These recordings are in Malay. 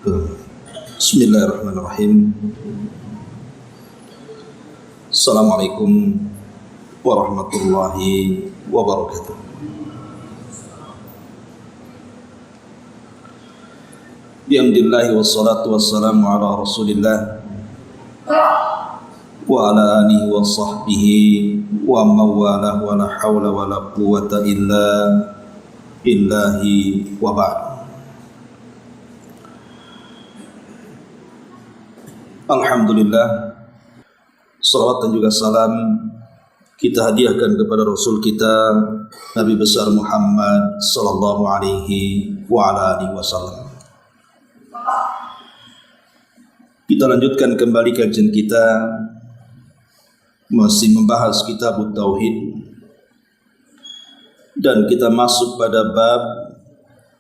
Bismillahirrahmanirrahim. Assalamualaikum warahmatullahi wabarakatuh. Bihamdillahi wassalatu wassalamu ala rasulillah wa ala alihi wa sahbihi wa mawalah wa la hawla wa la quwwata illa billahi wa ba'd. Alhamdulillah, salawat dan juga salam kita hadiahkan kepada Rasul kita Nabi besar Muhammad sallallahu alaihi wa ala alihi wasallam. Kita lanjutkan kembali kajian kita, masih membahas kitab Tauhid, dan kita masuk pada bab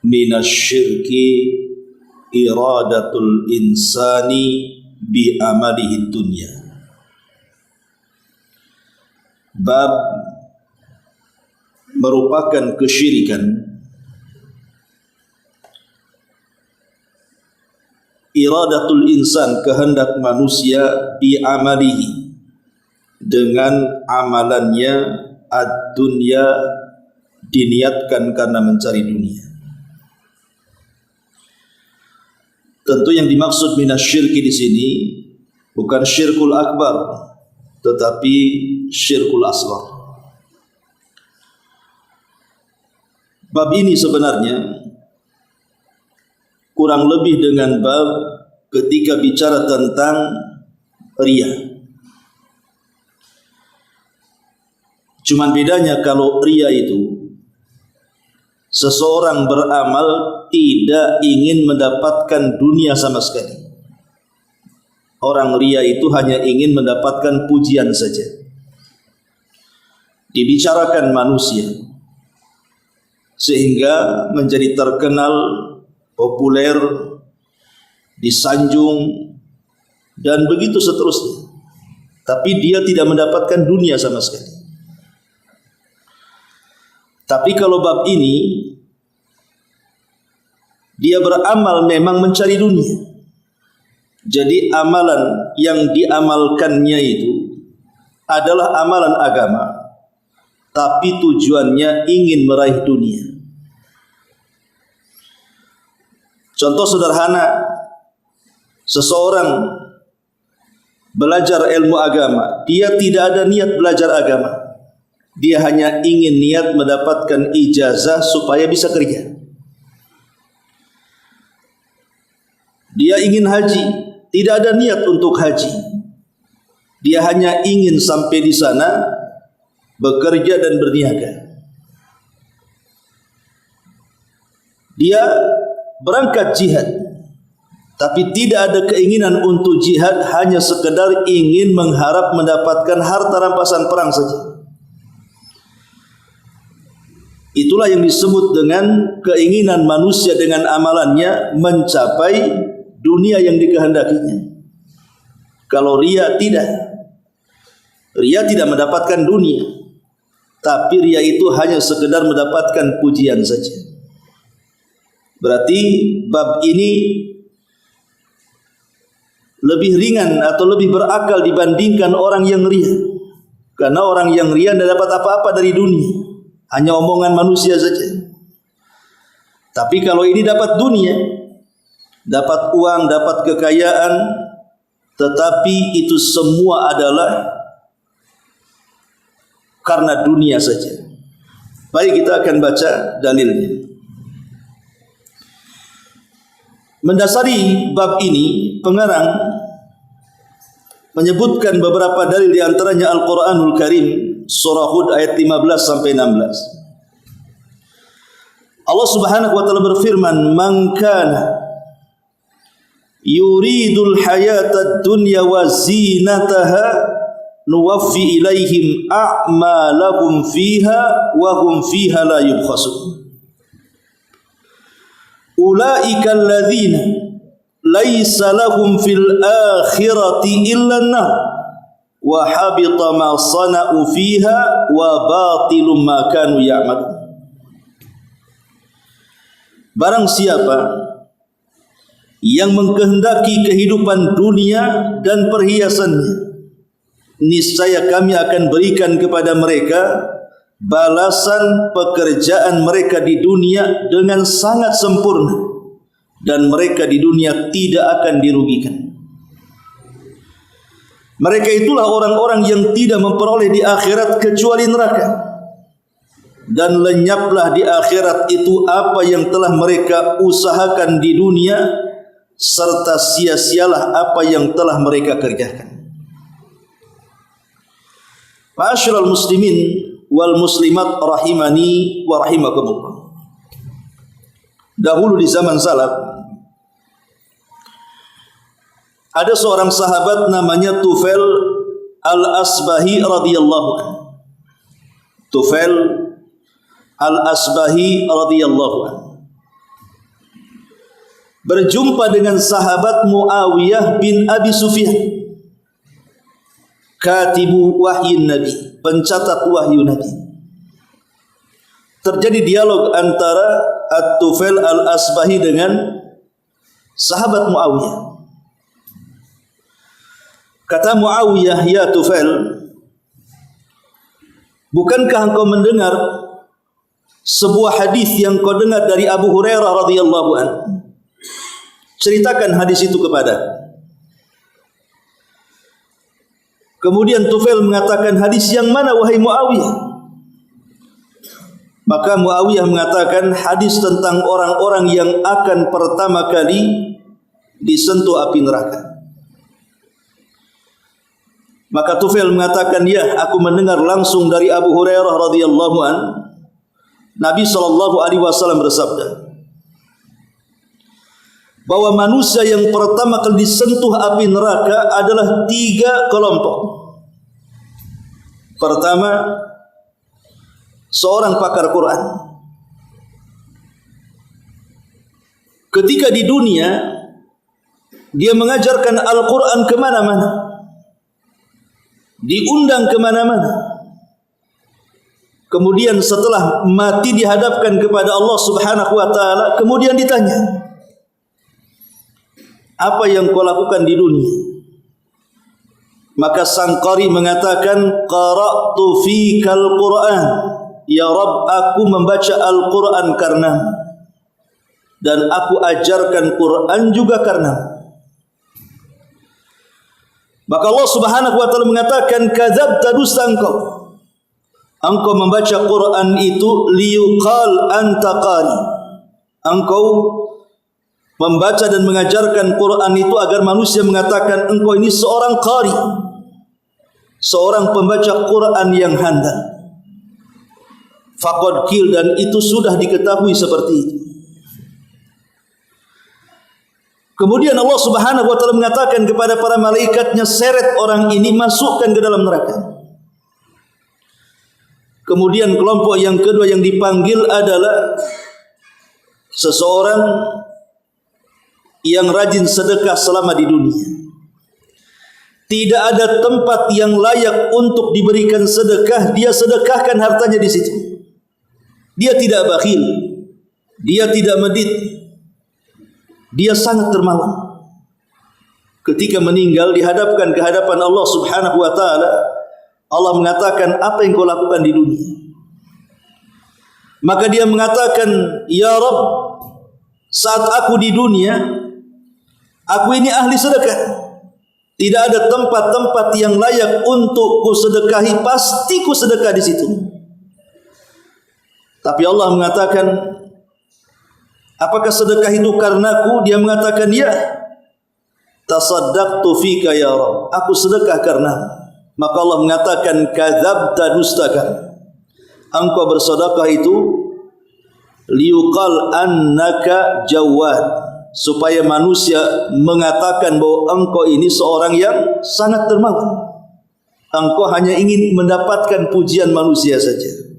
minasyirki iradatul insani bi amalihi dunya. Bab merupakan kesyirikan iradatul insan, kehendak manusia bi amalihi, dengan amalannya ad-dunya, diniatkan karena mencari dunia. Tentu yang dimaksud minasyirki di sini bukan syirkul akbar, tetapi syirkul asghar. Bab ini sebenarnya kurang lebih dengan bab ketika bicara tentang riya. Cuman bedanya kalau riya itu seseorang beramal tidak ingin mendapatkan dunia sama sekali. Orang riya itu hanya ingin mendapatkan pujian saja. Dibicarakan manusia sehingga menjadi terkenal, populer, disanjung, dan begitu seterusnya. Tapi dia tidak mendapatkan dunia sama sekali. Tapi kalau bab ini, dia beramal memang mencari dunia. Jadi amalan yang diamalkannya itu adalah amalan agama, tapi tujuannya ingin meraih dunia. Contoh sederhana, seseorang belajar ilmu agama, dia tidak ada niat belajar agama. Dia hanya ingin niat mendapatkan ijazah supaya bisa kerja. Dia ingin haji, tidak ada niat untuk haji. Dia hanya ingin sampai di sana, bekerja dan berniaga. Dia berangkat jihad, tapi tidak ada keinginan untuk jihad, hanya sekedar ingin mengharap mendapatkan harta rampasan perang saja. Itulah yang disebut dengan keinginan manusia dengan amalannya mencapai dunia yang dikehendakinya. Kalau riya tidak. Riya tidak mendapatkan dunia, tapi riya itu hanya sekedar mendapatkan pujian saja. Berarti bab ini lebih ringan atau lebih berakal dibandingkan orang yang riya. Karena orang yang riya tidak dapat apa-apa dari dunia, hanya omongan manusia saja. Tapi kalau ini dapat dunia, dapat uang, dapat kekayaan, tetapi itu semua adalah karena dunia saja. Baik, kita akan baca dalilnya. Mendasari bab ini, pengarang menyebutkan beberapa dalil, di antaranya Al-Qur'anul Karim, surah Hud ayat 15 sampai 16. Allah Subhanahu wa taala berfirman, "Man kana yuridul hayatad dunya wa zinataha nuwaffi ilaihim a'malahum fiha wa hum fiha la yubkhasun. Ulaika alladzina laisa lahum fil akhirati illa an-nar wa habita ma sana'u fiha wa batilum ma kanu ya'malun." Barang siapa yang mengkehendaki kehidupan dunia dan perhiasannya, niscaya kami akan berikan kepada mereka balasan pekerjaan mereka di dunia dengan sangat sempurna, dan mereka di dunia tidak akan dirugikan. Mereka itulah orang-orang yang tidak memperoleh di akhirat kecuali neraka, dan lenyaplah di akhirat itu apa yang telah mereka usahakan di dunia, serta sia-sialah apa yang telah mereka kerjakan. Ma'asyiral muslimin wal muslimat rahimani wa rahimakumullah. Dahulu di zaman salaf ada seorang sahabat namanya Tufail al-Asbahi radhiyallahu anhu. Tufail al-Asbahi radhiyallahu anhu berjumpa dengan sahabat Muawiyah bin Abi Sufyan, katibu wahyin Nabi, pencatat wahyu Nabi. Terjadi dialog antara At-Tufail al-Asbahi dengan sahabat Muawiyah. Kata Muawiyah, "Ya Tufail, bukankah engkau mendengar sebuah hadis yang kau dengar dari Abu Hurairah radhiyallahu anhu? Ceritakan hadis itu kepada." Kemudian Tufail mengatakan, "Hadis yang mana wahai Muawiyah?" Maka Muawiyah mengatakan, "Hadis tentang orang-orang yang akan pertama kali disentuh api neraka." Maka Tufail mengatakan, "Ya, aku mendengar langsung dari Abu Hurairah radhiyallahu anhu, Nabi sallallahu alaihi wasallam bersabda bahwa manusia yang pertama kali disentuh api neraka adalah 3 kelompok. Pertama, seorang pakar Quran. Ketika di dunia dia mengajarkan Al-Quran kemana-mana, diundang kemana-mana. Kemudian setelah mati dihadapkan kepada Allah subhanahu wa ta'ala, kemudian ditanya, apa yang kau lakukan di dunia? Maka sang qari mengatakan, qara'tu fikal Quran, ya Rabb, aku membaca Al-Quran karena, dan aku ajarkan Quran juga karena. Maka Allah subhanahu wa ta'ala mengatakan, kadzabta, dusta engkau. Engkau membaca Quran itu liyuqal anta qari. Engkau membaca dan mengajarkan Quran itu agar manusia mengatakan engkau ini seorang qari, seorang pembaca Quran yang handal. Faqad qil, dan itu sudah diketahui seperti itu. Kemudian Allah subhanahu wa ta'ala mengatakan kepada para malaikatnya, seret orang ini, masukkan ke dalam neraka. Kemudian kelompok yang kedua yang dipanggil adalah seseorang yang rajin sedekah selama di dunia. Tidak ada tempat yang layak untuk diberikan sedekah, dia sedekahkan hartanya di situ. Dia tidak bakhil, dia tidak medit, dia sangat dermawan. Ketika meninggal dihadapkan ke hadapan Allah subhanahu wa ta'ala, Allah mengatakan, apa yang kau lakukan di dunia? Maka dia mengatakan, ya Rabb, saat aku di dunia, aku ini ahli sedekah. Tidak ada tempat-tempat yang layak untuk ku sedekahi, pasti ku sedekah di situ. Tapi Allah mengatakan, apakah sedekah itu karenaku? Dia mengatakan, ya. Tasaddaqtu fika ya Rabb, aku sedekah karena. Maka Allah mengatakan, kadzabta, dustakan. Engkau bersedekah itu liuqal annaka jawad, supaya manusia mengatakan bahwa engkau ini seorang yang sangat dermawan. Engkau hanya ingin mendapatkan pujian manusia saja.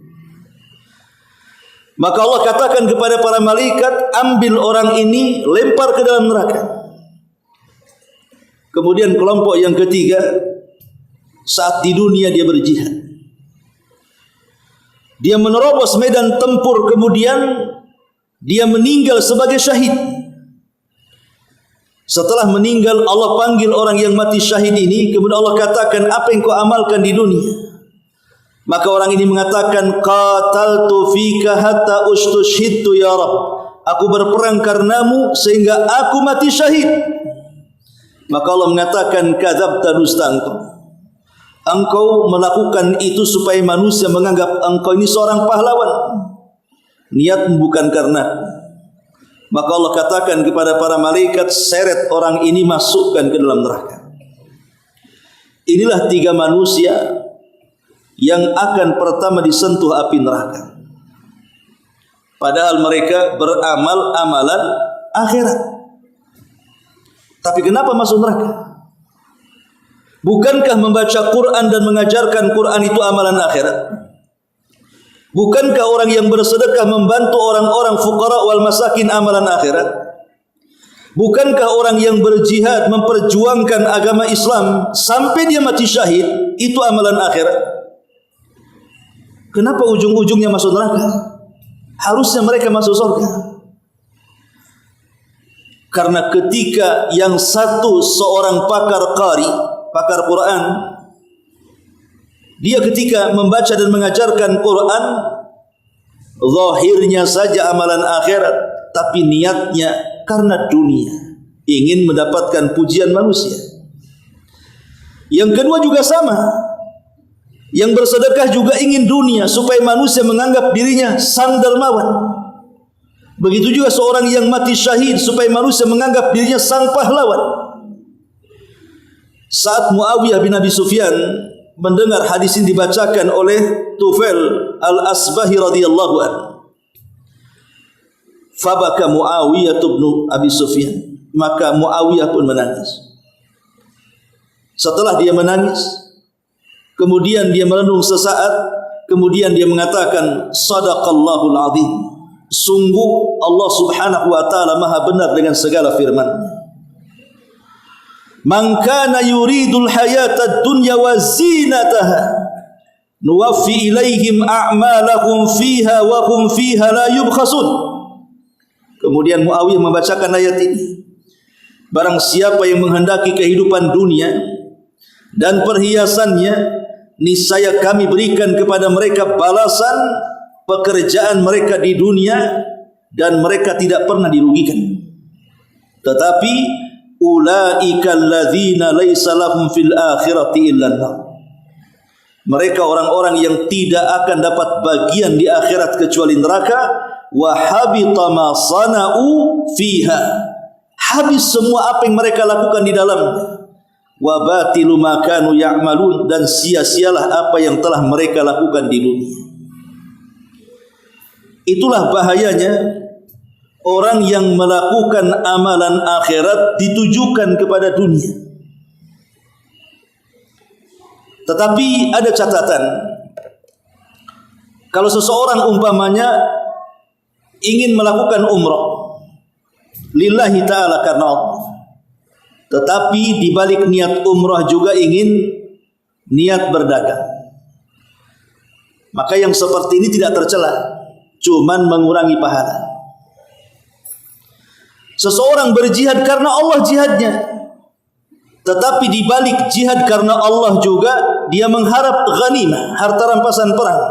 Maka Allah katakan kepada para malaikat, ambil orang ini, lempar ke dalam neraka. Kemudian kelompok yang ketiga, saat di dunia dia berjihad, dia menerobos medan tempur, kemudian dia meninggal sebagai syahid. Setelah meninggal Allah panggil orang yang mati syahid ini, kemudian Allah katakan, apa yang kau amalkan di dunia? Maka orang ini mengatakan, qataltu fika hatta ustushhidtu ya Rabb. Aku berperang karenamu sehingga aku mati syahid. Maka Allah mengatakan, kadzabta, dusta engkau. Engkau melakukan itu supaya manusia menganggap engkau ini seorang pahlawan. Niatmu bukan karena. Maka Allah katakan kepada para malaikat, seret orang ini, masukkan ke dalam neraka. Inilah 3 manusia yang akan pertama disentuh api neraka. Padahal mereka beramal amalan akhirat. Tapi kenapa masuk neraka? Bukankah membaca Quran dan mengajarkan Quran itu amalan akhirat? Bukankah orang yang bersedekah membantu orang-orang fuqara wal masakin amalan akhirat? Bukankah orang yang berjihad memperjuangkan agama Islam sampai dia mati syahid itu amalan akhirat? Kenapa ujung-ujungnya masuk neraka? Harusnya mereka masuk surga. Karena ketika yang satu seorang pakar qari, pakar Quran, dia ketika membaca dan mengajarkan Quran, zahirnya saja amalan akhirat, tapi niatnya karena dunia, ingin mendapatkan pujian manusia. Yang kedua juga sama, yang bersedekah juga ingin dunia supaya manusia menganggap dirinya sang dermawan. Begitu juga seorang yang mati syahid supaya manusia menganggap dirinya sang pahlawan. Saat Muawiyah bin Abi Sufyan mendengar hadis ini dibacakan oleh Tufail al-Asbahi radhiyallahu anhu, fabaka Muawiyah bin Abi Sufyan, maka Muawiyah pun menangis. Setelah dia menangis, kemudian dia merenung sesaat, kemudian dia mengatakan, sadaqallahul azim, sungguh Allah subhanahu wa ta'ala maha benar dengan segala firman-Nya. Man kana yuridul hayatad dunya wa zinataha nuwaffi ilaihim a'malahum fiha wa hum fiha la yubkhasun. Kemudian Muawiyah membacakan ayat ini. Barang siapa yang menghendaki kehidupan dunia dan perhiasannya, niscaya kami berikan kepada mereka balasan pekerjaan mereka di dunia dan mereka tidak pernah dirugikan. Tetapi ulaika alladzina laisa lahum fil akhirati illa an-nar. Mereka orang-orang yang tidak akan dapat bagian di akhirat kecuali neraka. Wa habita ma sana'u fiha, habis semua apa yang mereka lakukan di dalamnya. Wa batilu ma kanu ya'malun, dan sia-sialah apa yang telah mereka lakukan di dunia. Itulah bahayanya orang yang melakukan amalan akhirat ditujukan kepada dunia. Tetapi ada catatan. Kalau seseorang umpamanya ingin melakukan umrah lillahi ta'ala karena Allah, tetapi di balik niat umrah juga ingin niat berdagang, maka yang seperti ini tidak tercela, cuman mengurangi pahala. Seseorang berjihad karena Allah jihadnya, tetapi di balik jihad karena Allah juga dia mengharap ghanimah, harta rampasan perang,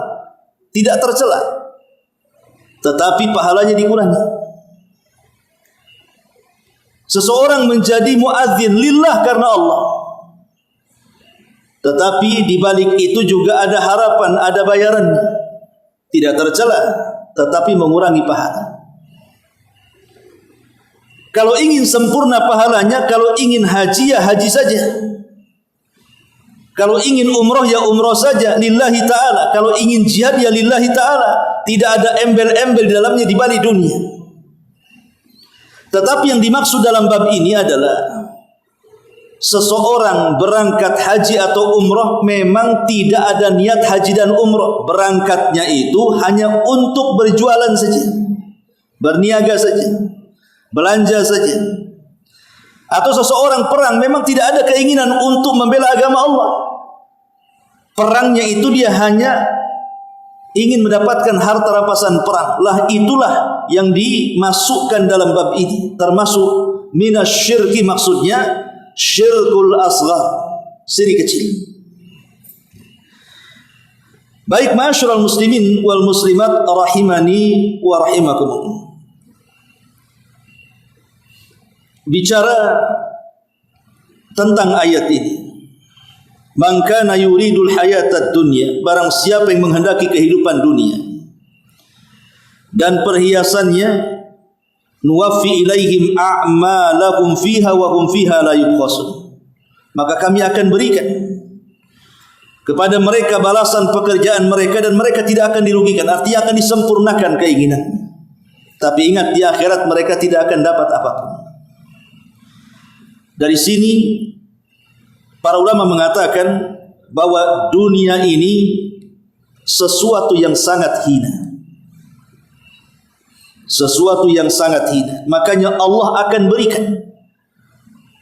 tidak tercela, tetapi pahalanya dikurangi. Seseorang menjadi muadzin lillah karena Allah, tetapi di balik itu juga ada harapan, ada bayarannya, tidak tercela, tetapi mengurangi pahala. Kalau ingin sempurna pahalanya, kalau ingin haji ya haji saja, kalau ingin umroh ya umroh saja lillahi ta'ala, kalau ingin jihad ya lillahi ta'ala, tidak ada embel-embel di dalamnya di balik dunia. Tetapi yang dimaksud dalam bab ini adalah seseorang berangkat haji atau umroh memang tidak ada niat haji dan umroh, berangkatnya itu hanya untuk berjualan saja, berniaga saja, belanja saja. Atau seseorang perang memang tidak ada keinginan untuk membela agama Allah, perangnya itu dia hanya ingin mendapatkan harta rampasan perang, lah itulah yang dimasukkan dalam bab ini, termasuk minasyirki, maksudnya syirkul asghar, syirik kecil. Baik ma'asyiral muslimin wal muslimat rahimani wa rahimakumullah. Bicara tentang ayat ini, man kana yuridul hayatad dunya, barang siapa yang menghendaki kehidupan dunia dan perhiasannya, nuwaffi ilaihim a'malahum fiha wa hum fiha la yubkhasun, maka kami akan berikan kepada mereka balasan pekerjaan mereka dan mereka tidak akan dirugikan, artinya akan disempurnakan keinginannya. Tapi ingat, di akhirat mereka tidak akan dapat apapun. Dari sini para ulama mengatakan bahwa dunia ini sesuatu yang sangat hina. Sesuatu yang sangat hina. Makanya Allah akan berikan.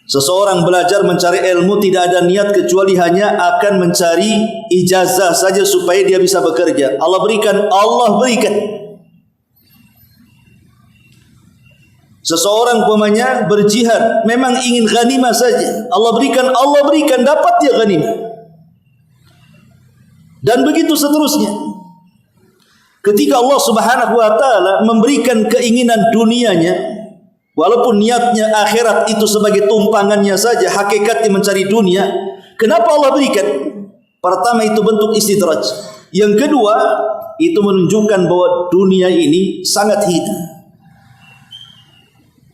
Seseorang belajar mencari ilmu tidak ada niat kecuali hanya akan mencari ijazah saja supaya dia bisa bekerja. Allah berikan, Allah berikan. Seseorang umpamanya berjihad, memang ingin ghanimah saja, Allah berikan, dapat dia ghanimah. Dan begitu seterusnya. Ketika Allah Subhanahu wa taala memberikan keinginan dunianya, walaupun niatnya akhirat itu sebagai tumpangannya saja, hakikatnya mencari dunia, kenapa Allah berikan? Pertama, itu bentuk istidraj. Yang kedua, itu menunjukkan bahwa dunia ini sangat hina.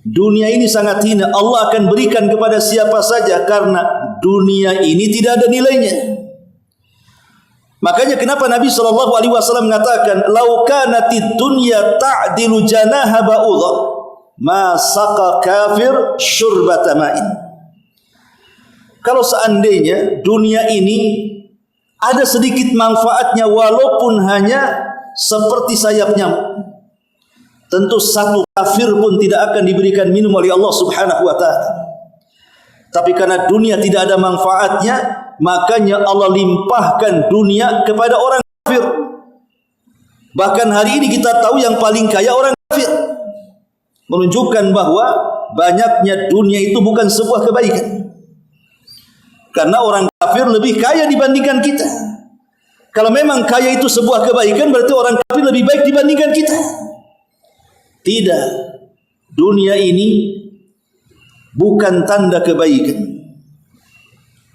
Dunia ini sangat hina. Allah akan berikan kepada siapa saja karena dunia ini tidak ada nilainya. Makanya kenapa Nabi SAW mengatakan, "Lau kanatid dunya ta'dilu janaha ba'udha, ma saqa kafir syurbata ma'in." Kalau seandainya dunia ini ada sedikit manfaatnya walaupun hanya seperti sayap nyamuk, tentu satu kafir pun tidak akan diberikan minum oleh Allah Subhanahu wa taala. Tapi karena dunia tidak ada manfaatnya, makanya Allah limpahkan dunia kepada orang kafir. Bahkan hari ini kita tahu yang paling kaya orang kafir. Menunjukkan bahwa banyaknya dunia itu bukan sebuah kebaikan. Karena orang kafir lebih kaya dibandingkan kita. Kalau memang kaya itu sebuah kebaikan, berarti orang kafir lebih baik dibandingkan kita. Tidak, dunia ini bukan tanda kebaikan.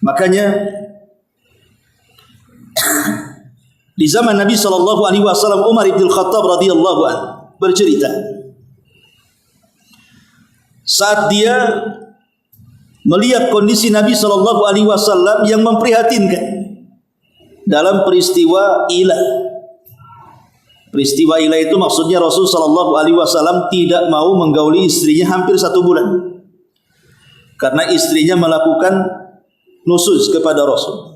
Makanya di zaman Nabi SAW, Umar ibn Khattab radhiyallahu anhu bercerita, saat dia melihat kondisi Nabi SAW yang memprihatinkan dalam peristiwa Ilah. Peristiwa Ilah itu maksudnya Rasul SAW tidak mau menggauli istrinya hampir 1 bulan. Karena istrinya melakukan nusuz kepada Rasul.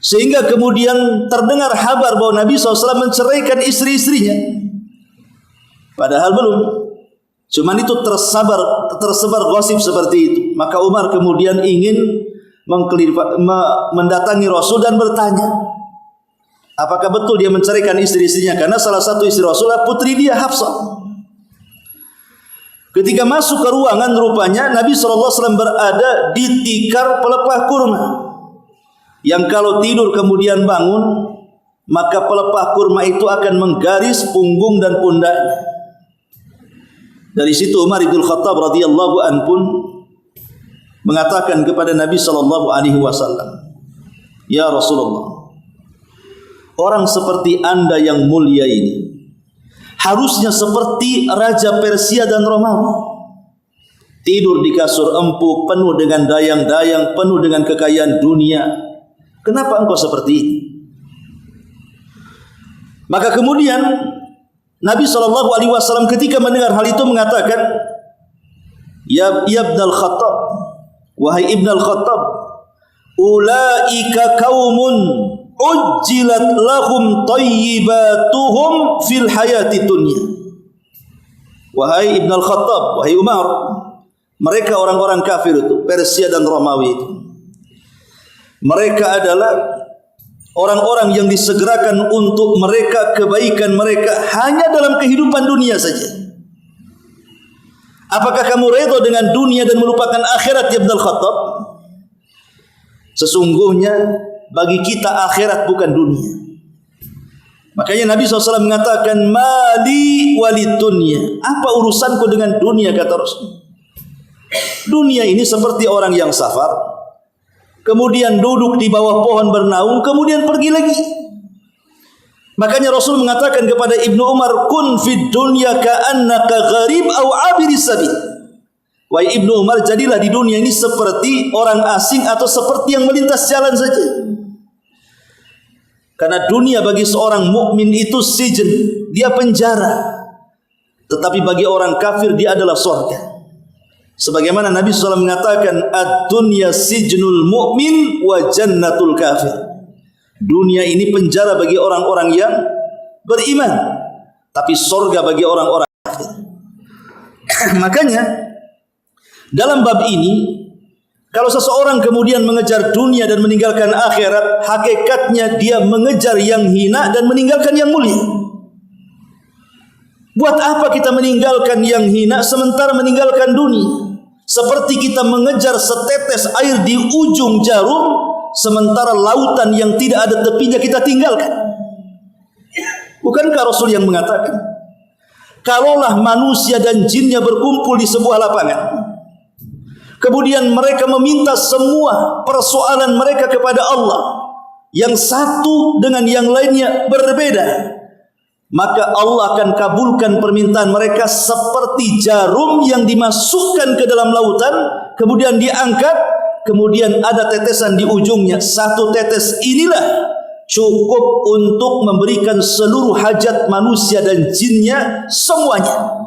Sehingga kemudian terdengar kabar bahwa Nabi SAW menceraikan istri-istrinya. Padahal belum. Cuman itu tersebar gosip seperti itu. Maka Umar kemudian ingin mendatangi Rasul dan bertanya, apakah betul dia menceraikan istri-istrinya? Karena salah satu istri Rasulullah putri dia Hafsah. Ketika masuk ke ruangan, rupanya Nabi SAW berada di tikar pelepah kurma, yang kalau tidur kemudian bangun, maka pelepah kurma itu akan menggaris punggung dan pundaknya. Dari situ Umar bin Khattab radhiyallahu anhu pun mengatakan kepada Nabi SAW, "Ya Rasulullah, orang seperti Anda yang mulia ini harusnya seperti Raja Persia dan Romawi. Tidur di kasur empuk, penuh dengan dayang-dayang, penuh dengan kekayaan dunia. Kenapa engkau seperti ini?" Maka kemudian Nabi SAW ketika mendengar hal itu mengatakan, "Ya Ibnal Khattab, wahai Ibnal Khattab, ulaika kaumun ujjilat lahum tayyibatuhum fil hayati dunya." Wahai Ibn al-Khattab, wahai Umar, mereka orang-orang kafir itu, Persia dan Romawi itu, mereka adalah orang-orang yang disegerakan untuk mereka kebaikan mereka hanya dalam kehidupan dunia saja. Apakah kamu redha dengan dunia dan melupakan akhirat, ya Ibn Al-Khattab? Sesungguhnya bagi kita akhirat bukan dunia. Makanya Nabi SAW mengatakan, mali walid dunya. Apa urusanku dengan dunia, kata Rasul. Dunia ini seperti orang yang safar, kemudian duduk di bawah pohon bernaung, kemudian pergi lagi. Makanya Rasul mengatakan kepada Ibnu Umar, kun fid dunya ka'annaka gharib au abiris sabil. Wahai Ibnu Umar, jadilah di dunia ini seperti orang asing atau seperti yang melintas jalan saja. Karena dunia bagi seorang mukmin itu sijen, dia penjara. Tetapi bagi orang kafir dia adalah surga. Sebagaimana Nabi SAW mengatakan, ad-dunya sijnul mu'min wa jannatul kafir. Dunia ini penjara bagi orang-orang yang beriman, tapi surga bagi orang-orang kafir. Makanya dalam bab ini, kalau seseorang kemudian mengejar dunia dan meninggalkan akhirat, hakikatnya dia mengejar yang hina dan meninggalkan yang mulia. Buat apa kita meninggalkan yang hina sementara meninggalkan dunia? Seperti kita mengejar setetes air di ujung jarum, sementara lautan yang tidak ada tepinya kita tinggalkan. Bukankah Rasul yang mengatakan, kalaulah manusia dan jinnya berkumpul di sebuah lapangan, kemudian mereka meminta semua persoalan mereka kepada Allah, yang satu dengan yang lainnya berbeda, maka Allah akan kabulkan permintaan mereka seperti jarum yang dimasukkan ke dalam lautan, kemudian diangkat, kemudian ada tetesan di ujungnya. Satu tetes inilah cukup untuk memberikan seluruh hajat manusia dan jinnya semuanya.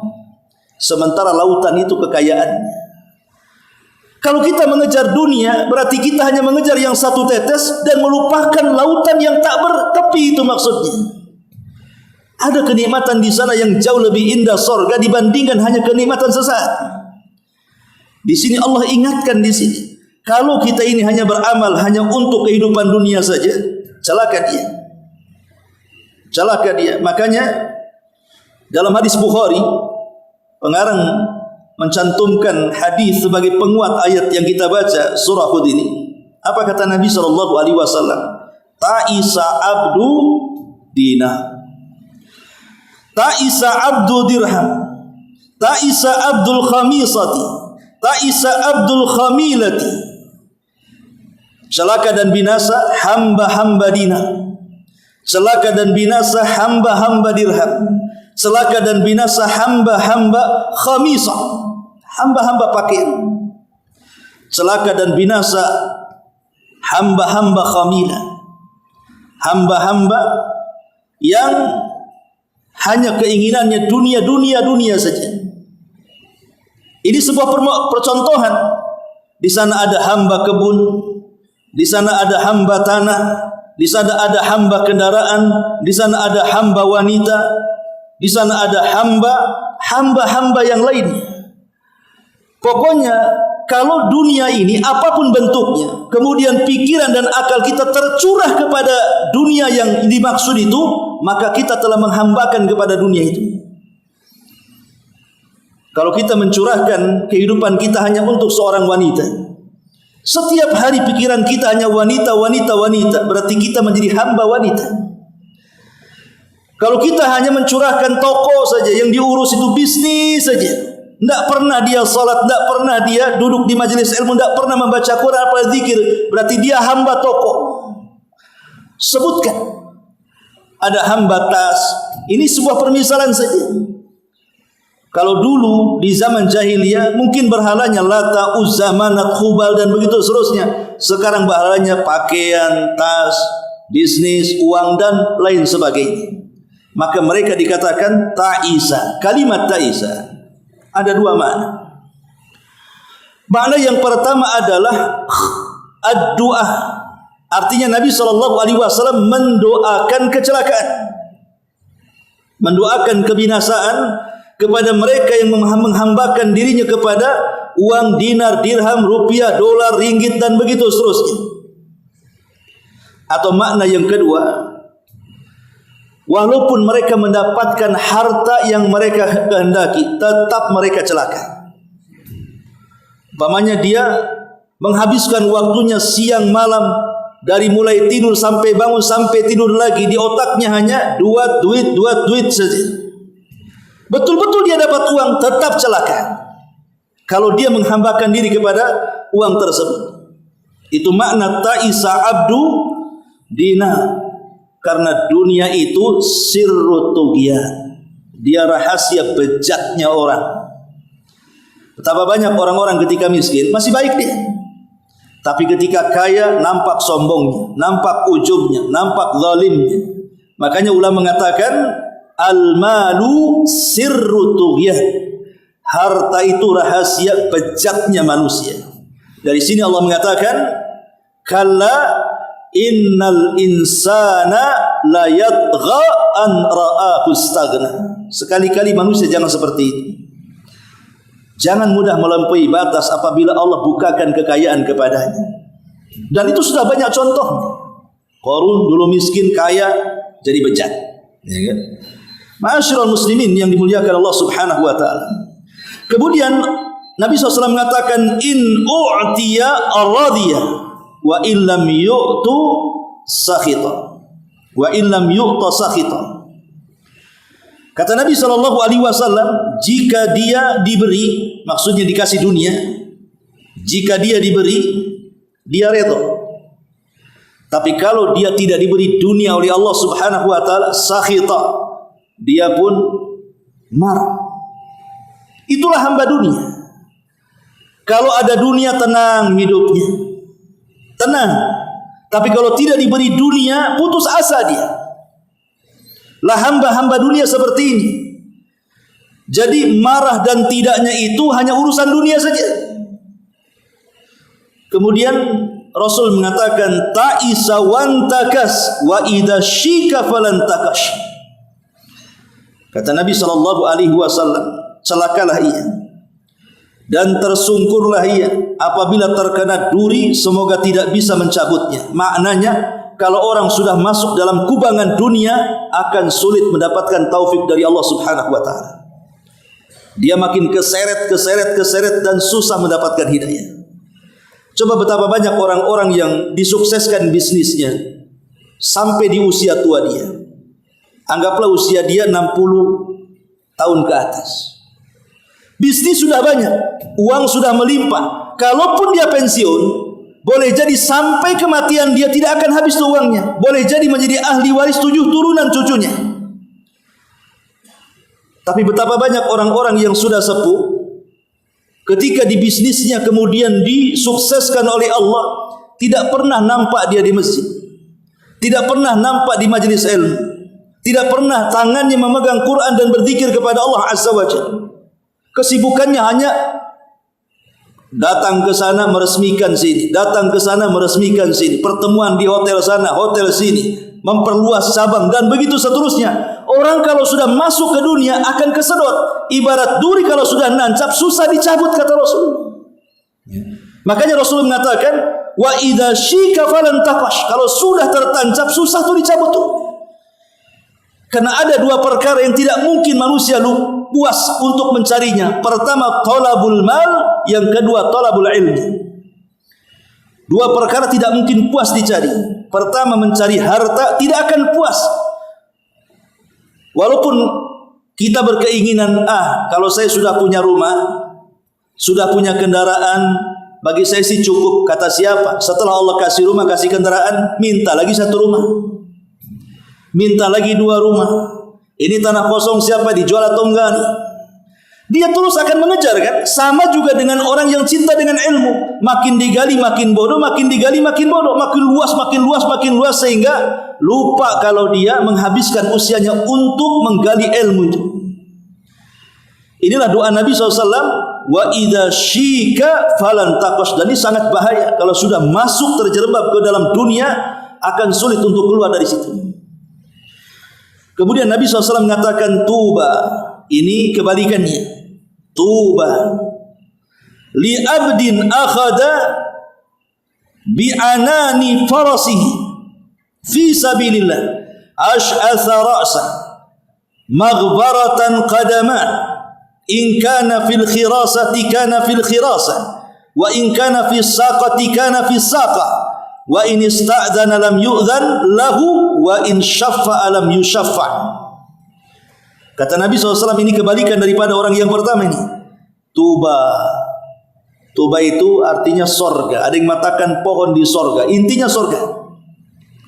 Sementara lautan itu kekayaannya. Kalau kita mengejar dunia, berarti kita hanya mengejar yang satu tetes dan melupakan lautan yang tak bertepi, itu maksudnya. Ada kenikmatan di sana yang jauh lebih indah surga dibandingkan hanya kenikmatan sesaat. Di sini Allah ingatkan di sini, kalau kita ini hanya beramal hanya untuk kehidupan dunia saja, celaka dia. Celaka dia. Makanya dalam hadis Bukhari, pengarang mencantumkan hadis sebagai penguat ayat yang kita baca surah Hud ini. Apa kata Nabi SAW? Ta'isa abdu dinar, ta'isa abdu dirham, ta'isa abdul khamisati, ta'isa abdul khamilati. Celaka dan binasa hamba-hamba dinar, celaka dan binasa hamba-hamba dirham, celaka dan binasa hamba-hamba khamisah, hamba-hamba pakaian, celaka dan binasa hamba-hamba khamilah, hamba-hamba yang hanya keinginannya dunia saja. Ini sebuah percontohan. Di sana ada hamba kebun, di sana ada hamba tanah, di sana ada hamba kendaraan, di sana ada hamba wanita, di sana ada hamba-hamba yang lainnya. Pokoknya kalau dunia ini apapun bentuknya, kemudian pikiran dan akal kita tercurah kepada dunia yang dimaksud itu, maka kita telah menghambakan kepada dunia itu. Kalau kita mencurahkan kehidupan kita hanya untuk seorang wanita, setiap hari pikiran kita hanya wanita, berarti kita menjadi hamba wanita. Kalau kita hanya mencurahkan toko saja, yang diurus itu bisnis saja, tidak pernah dia salat, tidak pernah dia duduk di majelis ilmu, tidak pernah membaca Quran atau zikir, berarti dia hamba toko. Sebutkan. Ada hamba tas. Ini sebuah permisalan saja. Kalau dulu di zaman jahiliyah mungkin berhalanya Lata, Uzza, Manat, Khubal dan begitu seterusnya. Sekarang berhalanya pakaian, tas, bisnis, uang dan lain sebagainya. Maka mereka dikatakan ta'isa. Kalimat ta'isa ada dua makna. Makna yang pertama adalah ad-du'a. Artinya Nabi SAW mendoakan kecelakaan, mendoakan kebinasaan kepada mereka yang menghambakan dirinya kepada uang, dinar, dirham, rupiah, dolar, ringgit dan begitu seterusnya. Atau makna yang kedua, walaupun mereka mendapatkan harta yang mereka kehendaki, tetap mereka celaka. Umpamanya dia menghabiskan waktunya siang malam, dari mulai tidur sampai bangun sampai tidur lagi, di otaknya hanya dua duit saja. Betul-betul dia dapat uang, tetap celaka kalau dia menghambakan diri kepada uang tersebut. Itu makna ta'isa abdu dinar. Karena dunia itu sirru tughyan, dia rahasia bejatnya orang. Betapa banyak orang-orang ketika miskin masih baik dia, tapi ketika kaya nampak sombongnya, nampak ujubnya, nampak zalimnya. Makanya ulama mengatakan al-malu sirru tughyan, harta itu rahasia bejatnya manusia. Dari sini Allah mengatakan kalla innal insana la yatgha an ra'ahu istaghna. Sekali-kali manusia jangan seperti itu. Jangan mudah melampaui batas apabila Allah bukakan kekayaan kepadanya. Dan itu sudah banyak contohnya. Qarun dulu miskin, kaya jadi bejat, ya kan? Ma'asyiral muslimin yang dimuliakan Allah Subhanahu wa taala. Kemudian Nabi SAW mengatakan in u'tiya ar-radiyah wa illam yu'tu sakhita, wa illam yu'ta sakhita. Kata Nabi SAW, jika dia diberi, maksudnya dikasih dunia, jika dia diberi, dia redha. Tapi kalau dia tidak diberi dunia oleh Allah Subhanahu wa taala, sakhita, dia pun marah. Itulah hamba dunia. Kalau ada dunia tenang hidupnya, tenang. Tapi kalau tidak diberi dunia, putus asa dia. Lah hamba-hamba dunia seperti ini. Jadi marah dan tidaknya itu hanya urusan dunia saja. Kemudian Rasul mengatakan ta'isa wantakas wa idza syika falantakash. Kata Nabi SAW, celakalah ia dan tersungkurlah ia apabila terkena duri, semoga tidak bisa mencabutnya. Maknanya, kalau orang sudah masuk dalam kubangan dunia, akan sulit mendapatkan taufik dari Allah Subhanahu wa taala. Dia makin keseret dan susah mendapatkan hidayah. Coba betapa banyak orang-orang yang disukseskan bisnisnya sampai di usia tua dia. Anggaplah usia dia 60 tahun ke atas. Bisnis sudah banyak, uang sudah melimpah. Kalaupun dia pensiun, boleh jadi sampai kematian dia tidak akan habis uangnya. Boleh jadi menjadi ahli waris 7 turunan cucunya. Tapi betapa banyak orang-orang yang sudah sepuh, ketika di bisnisnya kemudian disukseskan oleh Allah, tidak pernah nampak dia di masjid, tidak pernah nampak di majelis ilmu, tidak pernah tangannya memegang Quran dan berzikir kepada Allah Azza wa Jalla. Kesibukannya hanya datang ke sana meresmikan sini, datang ke sana meresmikan sini, pertemuan di hotel sana, hotel sini, memperluas cabang dan begitu seterusnya. Orang kalau sudah masuk ke dunia akan kesedot. Ibarat duri kalau sudah nancap susah dicabut, kata Rasul. Makanya Rasul mengatakan wa idza syika falantakash. Kalau sudah tertancap susah tuh dicabut tuh. Karena ada 2 perkara yang tidak mungkin manusia puas untuk mencarinya. Pertama, talabul mal, yang kedua talabul ilmi. 2 perkara tidak mungkin puas dicari. Pertama, mencari harta tidak akan puas. Walaupun kita berkeinginan, kalau saya sudah punya rumah, sudah punya kendaraan, bagi saya sih cukup. Kata siapa? Setelah Allah kasih rumah, kasih kendaraan, minta lagi 1 rumah, minta lagi 2 rumah. Ini tanah kosong siapa, dijual atau enggak nih? Dia terus akan mengejar, kan? Sama juga dengan orang yang cinta dengan ilmu. Makin digali makin bodoh, makin digali makin bodoh, makin luas, sehingga lupa kalau dia menghabiskan usianya untuk menggali ilmu itu. Inilah doa Nabi SAW, wa idza syika falantaqash. Dan ini sangat bahaya. Kalau sudah masuk terjerembab ke dalam dunia, akan sulit untuk keluar dari situ. Kemudian Nabi SAW mengatakan tuba. Ini kebalikannya. Tuba li abdin akhada bi anani farasihi fi sabilillah ash'atha ra'sa maghbaratan qadaman in kana fil khirasati kana fil khirasah wa in kana fis saqati kana fis saqah wa in ista'dzana lam yu'dzan lahu wa in syaffa'a lam yusyaffa'. Kata Nabi SAW, ini kebalikan daripada orang yang pertama ini. Tuba itu artinya sorga. Ada yang mengatakan pohon di sorga. Intinya sorga.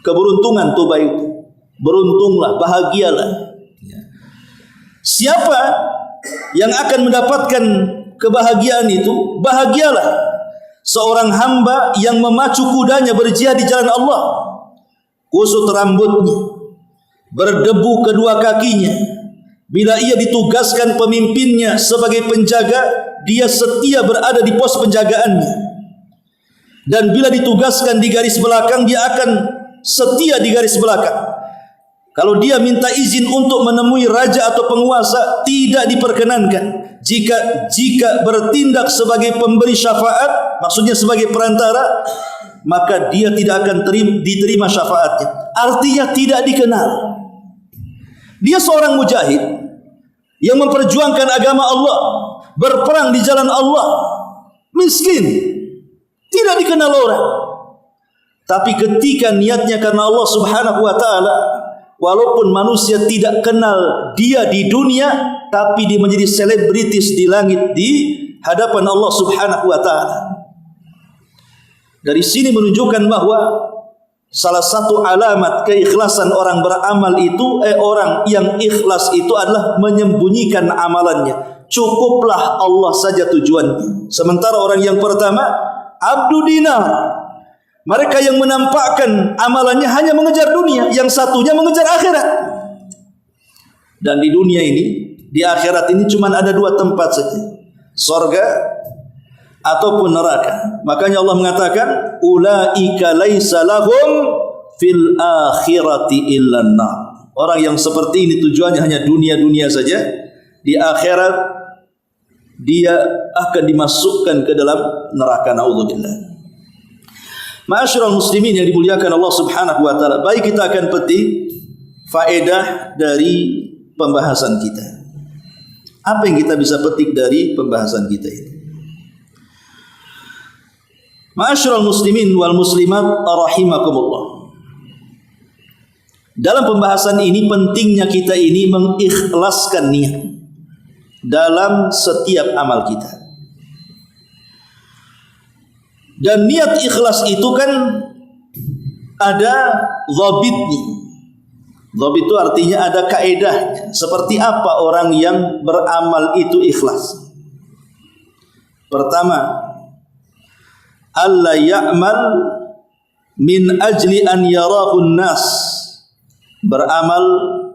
Keberuntungan tuba itu. Beruntunglah, bahagialah. Siapa yang akan mendapatkan kebahagiaan itu? Bahagialah seorang hamba yang memacu kudanya berjihad di jalan Allah, kusut rambutnya, berdebu kedua kakinya. Bila ia ditugaskan pemimpinnya sebagai penjaga, dia setia berada di pos penjagaannya. Dan bila ditugaskan di garis belakang, dia akan setia di garis belakang. Kalau dia minta izin untuk menemui raja atau penguasa, tidak diperkenankan. Jika bertindak sebagai pemberi syafaat, maksudnya sebagai perantara, maka dia tidak akan diterima syafaatnya. Artinya tidak dikenal. Dia seorang mujahid yang memperjuangkan agama Allah, berperang di jalan Allah, miskin, tidak dikenal orang. Tapi ketika niatnya karena Allah Subhanahu wa taala, walaupun manusia tidak kenal dia di dunia, tapi dia menjadi selebritis di langit di hadapan Allah Subhanahu wa taala. Dari sini menunjukkan bahwa salah satu alamat keikhlasan orang beramal itu, orang yang ikhlas itu adalah menyembunyikan amalannya. Cukuplah Allah saja tujuannya. Sementara orang yang pertama, abdu dinar, mereka yang menampakkan amalannya hanya mengejar dunia, yang satunya mengejar akhirat. Dan di dunia ini, di akhirat ini cuma ada dua tempat saja, surga ataupun neraka. Makanya Allah mengatakan, ulaika laisa lahum fil akhirati illan nar. Orang yang seperti ini tujuannya hanya dunia-dunia saja. Di akhirat dia akan dimasukkan ke dalam neraka, naudzubillah. Ma'asyiral muslimin yang dimuliakan Allah Subhanahu wa taala, baik kita akan petik faedah dari pembahasan kita. Apa yang kita bisa petik dari pembahasan kita ini? Ma'asyiral muslimin wal muslimat rahimakumullah. Dalam pembahasan ini pentingnya kita ini mengikhlaskan niat dalam setiap amal kita. Dan niat ikhlas itu kan ada dhabitnya. Dhabit itu artinya ada kaedahnya. Seperti apa orang yang beramal itu ikhlas? Pertama, alla ya'mal min ajli an yarahun nas. Beramal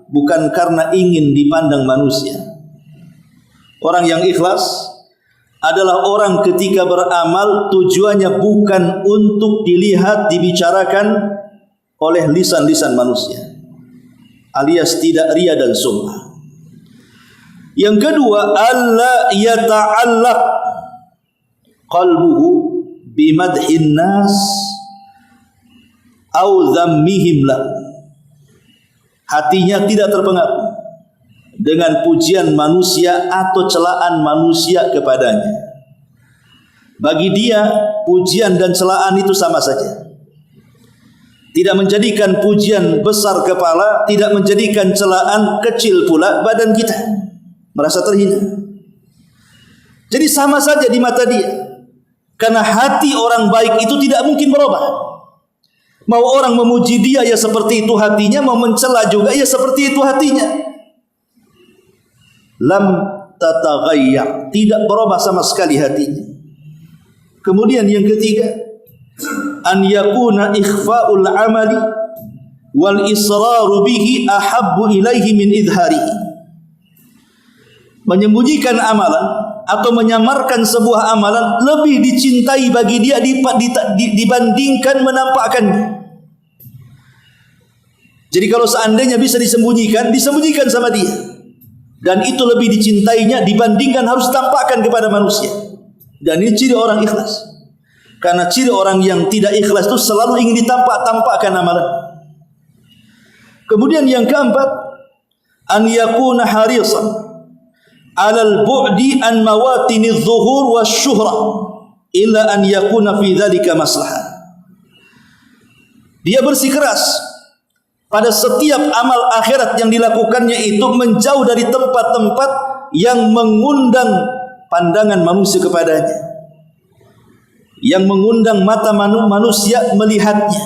bukan karena ingin dipandang manusia. Orang yang ikhlas adalah orang ketika beramal tujuannya bukan untuk dilihat, dibicarakan oleh lisan-lisan manusia, alias tidak riya dan sum'ah. Yang kedua, alla yata'allaq qalbuhu bimadhin nas au dhammihim la. Hatinya tidak terpengaruh dengan pujian manusia atau celaan manusia kepadanya. Bagi dia pujian dan celaan itu sama saja. Tidak menjadikan pujian besar kepala, tidak menjadikan celaan kecil pula badan kita, merasa terhina. Jadi sama saja di mata dia. Karena hati orang baik itu tidak mungkin berubah. Mau orang memuji dia ya seperti itu hatinya, mau mencela juga ya seperti itu hatinya. Lam tataghayyar, tidak berubah sama sekali hatinya. Kemudian yang ketiga, an yakuna ikhfa'ul amali wal israru bihi ahabbu ilaihi min idharihi. Menyembunyikan amalan atau menyamarkan sebuah amalan lebih dicintai bagi dia dibandingkan menampakkannya. Jadi kalau seandainya bisa disembunyikan, disembunyikan sama dia. Dan itu lebih dicintainya dibandingkan harus tampakkan kepada manusia. Dan ini ciri orang ikhlas. Karena ciri orang yang tidak ikhlas itu selalu ingin ditampak-tampakkan amalan. Kemudian yang keempat, an yakuna harisan 'alal bu'di an mawatiniz zuhur wasyuhra illa an yakuna fi dzalika maslahah. Dia bersikeras pada setiap amal akhirat yang dilakukannya itu menjauh dari tempat-tempat yang mengundang pandangan manusia kepadanya, yang mengundang mata manusia melihatnya,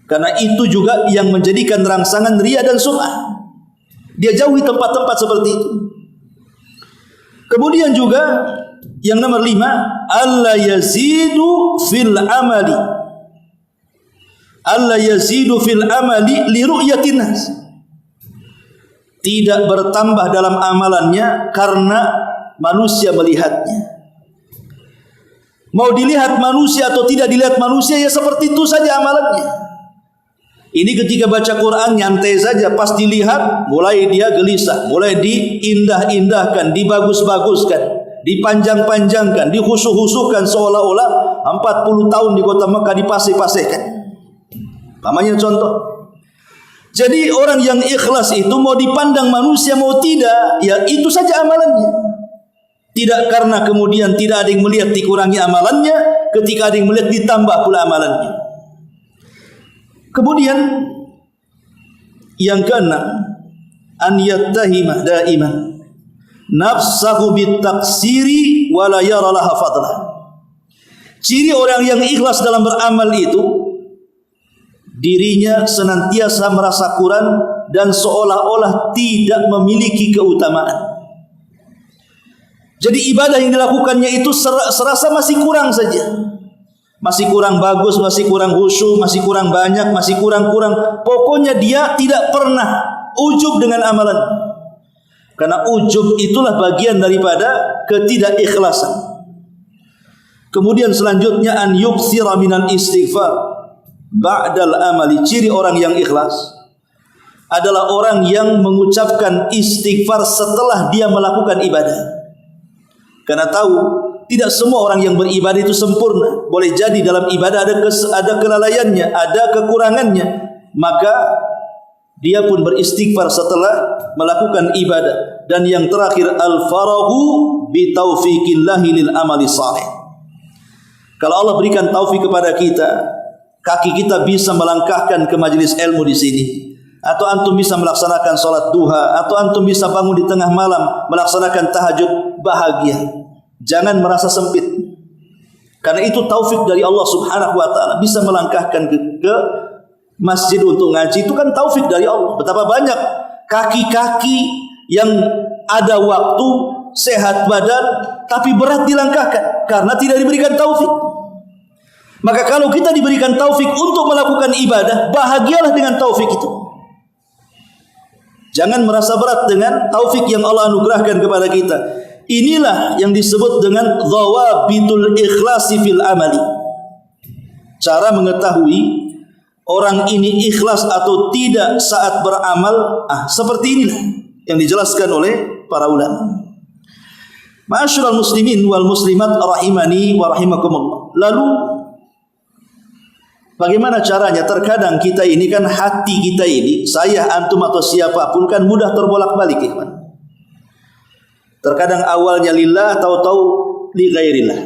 karena itu juga yang menjadikan rangsangan riya dan sum'ah. Dia jauhi tempat-tempat seperti itu. Kemudian juga yang nomor 5, alla yazidu fil amali, alla yazidu fil amali li ru'yatin nas. Tidak bertambah dalam amalannya karena manusia melihatnya. Mau dilihat manusia atau tidak dilihat manusia, ya seperti itu saja amalannya. Ini ketika baca Quran nyantai saja, pas dilihat mulai dia gelisah, mulai diindah-indahkan, dibagus-baguskan, dipanjang-panjangkan, dihusuh-husuhkan seolah-olah 40 tahun di kota Mekah dipasih-pasihkan. Namanya contoh. Jadi orang yang ikhlas itu mau dipandang manusia mau tidak, ya itu saja amalannya. Tidak karena kemudian tidak ada yang melihat dikurangi amalannya, ketika ada yang melihat ditambah pula amalannya. Kemudian yang keenam, an yattahima daiman nafsahu bitaksiri wa la yara laha fadla. Ciri orang yang ikhlas dalam beramal itu, dirinya senantiasa merasa kurang dan seolah-olah tidak memiliki keutamaan. Jadi ibadah yang dilakukannya itu serasa masih kurang saja. Masih kurang bagus, masih kurang khusyuk, masih kurang banyak, masih kurang-kurang. Pokoknya dia tidak pernah ujub dengan amalan. Karena ujub itulah bagian daripada ketidakikhlasan. Kemudian selanjutnya an yuktsira minal istighfar ba'dal amali. Ciri orang yang ikhlas adalah orang yang mengucapkan istighfar setelah dia melakukan ibadah. Karena tahu tidak semua orang yang beribadah itu sempurna. Boleh jadi dalam ibadah ada kelalaiannya, ada kekurangannya. Maka dia pun beristighfar setelah melakukan ibadah. Dan yang terakhir, al-farahu bi taufiqillahi lil amali salih. Kalau Allah berikan taufik kepada kita, kaki kita bisa melangkahkan ke majelis ilmu di sini, atau antum bisa melaksanakan salat duha, atau antum bisa bangun di tengah malam melaksanakan tahajud, bahagia. Jangan merasa sempit. Karena itu taufik dari Allah Subhanahu wa taala, bisa melangkahkan ke masjid untuk ngaji, itu kan taufik dari Allah. Betapa banyak kaki-kaki yang ada waktu, sehat badan, tapi berat dilangkahkan karena tidak diberikan taufik. Maka kalau kita diberikan taufik untuk melakukan ibadah, bahagialah dengan taufik itu. Jangan merasa berat dengan taufik yang Allah anugerahkan kepada kita. Inilah yang disebut dengan dhawabitul ikhlasi fil amali. Cara mengetahui orang ini ikhlas atau tidak saat beramal, seperti inilah yang dijelaskan oleh para ulama. Ma'asyiral muslimin wal muslimat rahimani wa rahimakumullah. Lalu bagaimana caranya? Terkadang kita ini kan, hati kita ini, saya, antum atau siapapun kan mudah terbolak-balik, ikhwan. Terkadang awalnya lillah, tahu-tahu li ghairillah.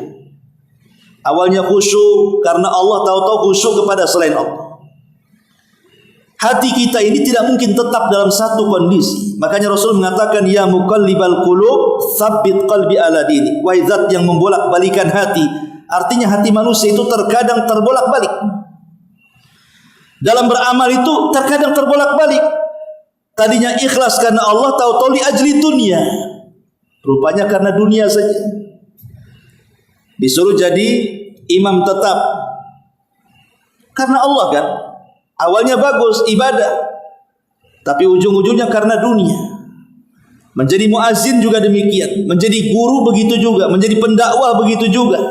Awalnya khusyuk karena Allah, tahu-tahu khusyuk kepada selain Allah. Hati kita ini tidak mungkin tetap dalam satu kondisi. Makanya Rasul mengatakan, ya muqallibal qulub, tsabbit qalbi ala dini. Wahai zat yang membolak-balikan hati. Artinya hati manusia itu terkadang terbolak-balik. Dalam beramal itu terkadang terbolak-balik. Tadinya ikhlas karena Allah, tahu-tahu li ajli dunia. Rupanya karena dunia saja. Disuruh jadi imam tetap karena Allah kan. Awalnya bagus ibadah, tapi ujung-ujungnya karena dunia. Menjadi muazzin juga demikian, menjadi guru begitu juga, menjadi pendakwah begitu juga.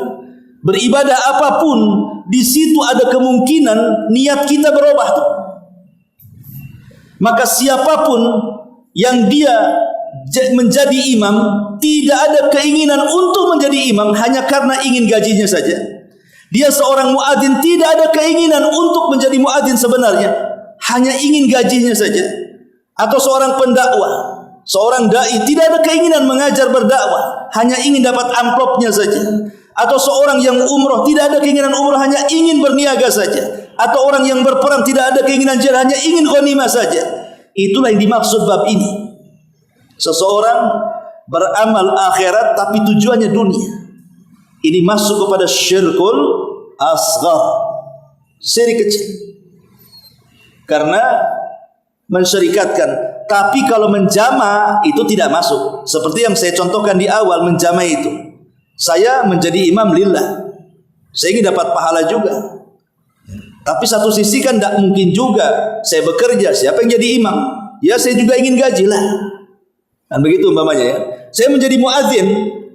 Beribadah apapun, di situ ada kemungkinan niat kita berubah tuh. Maka siapapun yang dia menjadi imam, tidak ada keinginan untuk menjadi imam hanya karena ingin gajinya saja. Dia seorang muadzin, tidak ada keinginan untuk menjadi muadzin sebenarnya, hanya ingin gajinya saja, atau seorang pendakwah, seorang dai tidak ada keinginan mengajar berdakwah, hanya ingin dapat amplopnya saja, atau seorang yang umroh tidak ada keinginan umroh, hanya ingin berniaga saja, atau orang yang berperang tidak ada keinginan jihad, hanya ingin ghanimah saja. Itulah yang dimaksud bab ini. Seseorang beramal akhirat tapi tujuannya dunia. Ini masuk kepada syirkul asghar, syirik kecil. Karena mensyirikatkan. Tapi kalau menjama itu tidak masuk. Seperti yang saya contohkan di awal, menjama itu. Saya menjadi imam lillah, saya ingin dapat pahala juga. Tapi satu sisi kan tidak mungkin juga saya bekerja, siapa yang jadi imam? Ya saya juga ingin gaji lah. Dan begitu umpamanya ya. Saya menjadi muadzin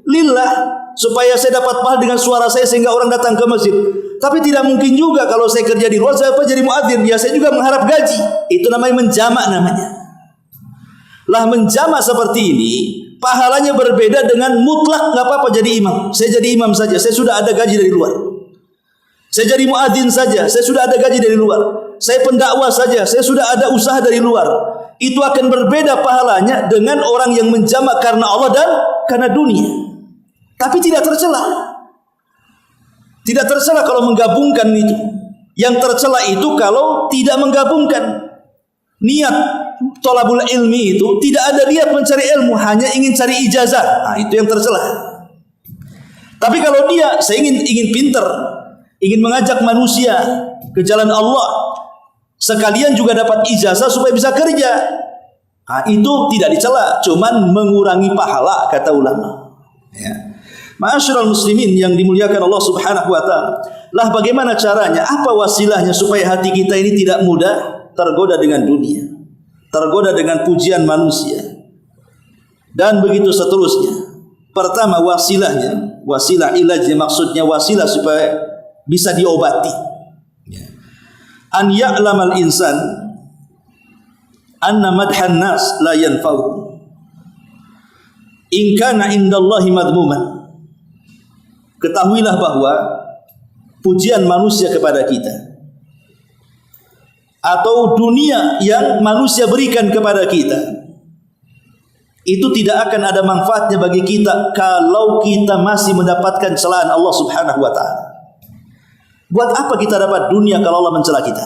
lillah supaya saya dapat pahala dengan suara saya sehingga orang datang ke masjid. Tapi tidak mungkin juga kalau saya kerja di luar, saya jadi muadzin, ya saya juga mengharap gaji. Itu namanya menjamak namanya. Lah menjamak seperti ini pahalanya berbeda dengan mutlak nggak apa-apa jadi imam. Saya jadi imam saja, saya sudah ada gaji dari luar. Saya jadi muadzin saja, saya sudah ada gaji dari luar. Saya pendakwah saja, saya sudah ada usaha dari luar. Itu akan berbeda pahalanya dengan orang yang menjamak karena Allah dan karena dunia. Tapi tidak tercela. Tidak tercela kalau menggabungkan itu. Yang tercela itu kalau tidak menggabungkan. Niat thalabul ilmi itu tidak ada niat mencari ilmu, hanya ingin cari ijazah. Nah, itu yang tercela. Tapi kalau dia saya ingin pinter, ingin mengajak manusia ke jalan Allah, sekalian juga dapat ijazah supaya bisa kerja. Nah, itu tidak dicela, cuman mengurangi pahala kata ulama. Ya. Ma'asyiral muslimin yang dimuliakan Allah Subhanahu wa taala. Lah bagaimana caranya? Apa wasilahnya supaya hati kita ini tidak mudah tergoda dengan dunia, tergoda dengan pujian manusia, dan begitu seterusnya. Pertama wasilahnya, wasilah ilajnya, maksudnya wasilah supaya bisa diobati. An ya'lamal insan anna madhan nas la yanfa'u in kana indallahi madmuman. Ketahuilah bahwa pujian manusia kepada kita atau dunia yang manusia berikan kepada kita itu tidak akan ada manfaatnya bagi kita kalau kita masih mendapatkan celaan Allah Subhanahu wa taala. Buat apa kita dapat dunia kalau Allah mencela kita?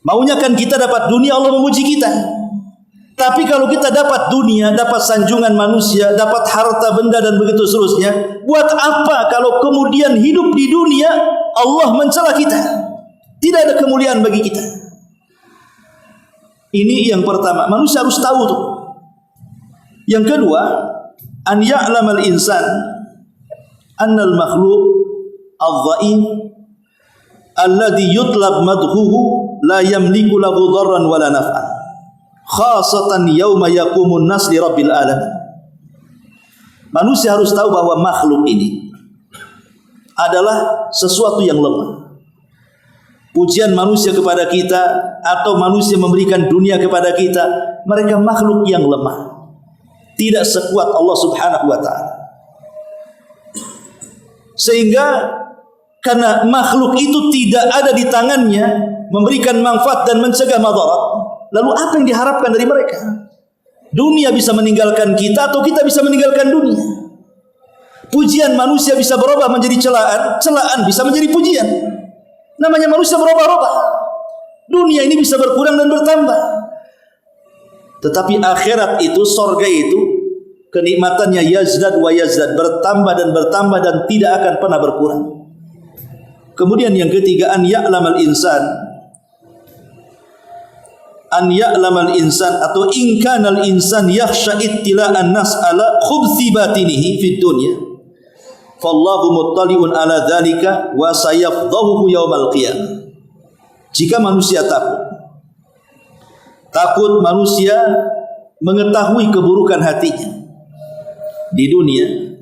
Maunya kan kita dapat dunia, Allah memuji kita. Tapi kalau kita dapat dunia, dapat sanjungan manusia, dapat harta benda dan begitu seterusnya, buat apa kalau kemudian hidup di dunia Allah mencela kita? Tidak ada kemuliaan bagi kita. Ini yang pertama, manusia harus tahu tuh. Yang kedua, an ya'lamal insan annal makhluq adh-dha'if alladhi yutlab madhuhu la yamliku lahu dharran wala naf'an khasatan yauma yaqumun nas li rabbil alamin. Manusia harus tahu bahwa makhluk ini adalah sesuatu yang lemah. Pujian manusia kepada kita atau manusia memberikan dunia kepada kita, mereka makhluk yang lemah, tidak sekuat Allah Subhanahu wa taala. Sehingga karena makhluk itu tidak ada di tangannya memberikan manfaat dan mencegah madarat, lalu apa yang diharapkan dari mereka? Dunia bisa meninggalkan kita atau kita bisa meninggalkan dunia. Pujian manusia bisa berubah menjadi celaan, celaan bisa menjadi pujian. Namanya manusia berubah-ubah. Dunia ini bisa berkurang dan bertambah. Tetapi akhirat itu, sorga itu, kenikmatannya yazdad wa yazdad, bertambah dan bertambah dan tidak akan pernah berkurang. Kemudian yang ketiga, an ya'lamal insan atau in kanal insan yakhsha ittila'an nas ala khubthi batinihi fid dunya fallahu muttali'un ala dzalika wa sayafdhahu yaumal qiyamah. Jika manusia takut manusia mengetahui keburukan hatinya di dunia,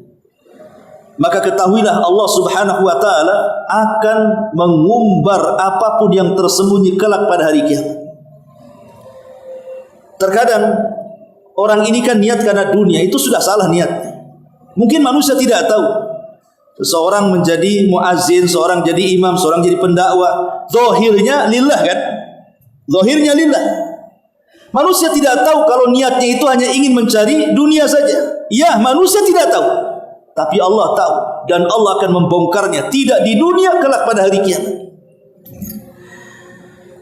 maka ketahuilah Allah Subhanahu wa taala akan mengumbar apapun yang tersembunyi kelak pada hari kiamat. Terkadang orang ini kan niat karena dunia, itu sudah salah niatnya. Mungkin manusia tidak tahu. Seorang menjadi muazzin, seorang jadi imam, seorang jadi pendakwah, zahirnya lillah kan? Zahirnya lillah. Manusia tidak tahu kalau niatnya itu hanya ingin mencari dunia saja. Ya, manusia tidak tahu. Tapi Allah tahu dan Allah akan membongkarnya tidak di dunia kelak pada hari kiamat.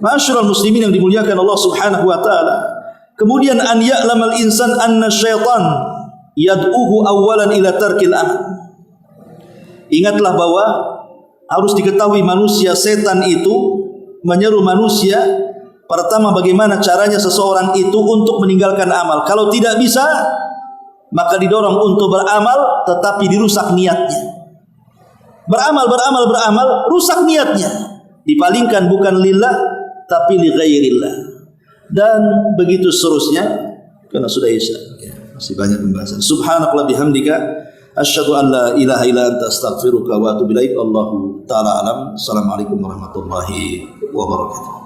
Ma'asyiral muslimin yang dimuliakan Allah Subhanahu wa taala. Kemudian an ya'lamal insan anna syaitan yad'uhu awalan ila tarkil amal. Ingatlah bahwa harus diketahui manusia, setan itu menyeru manusia pertama bagaimana caranya seseorang itu untuk meninggalkan amal. Kalau tidak bisa, maka didorong untuk beramal tetapi dirusak niatnya. Beramal, rusak niatnya. Dipalingkan bukan lillah tapi li ghairillah. Dan begitu seterusnya karena sudah isya. Masih banyak pembahasan. Subhanakallah bihamdika asyhadu an la ilaha illa anta astaghfiruka wa atubu ilaik. Allahu taala alam. Assalamualaikum warahmatullahi wabarakatuh.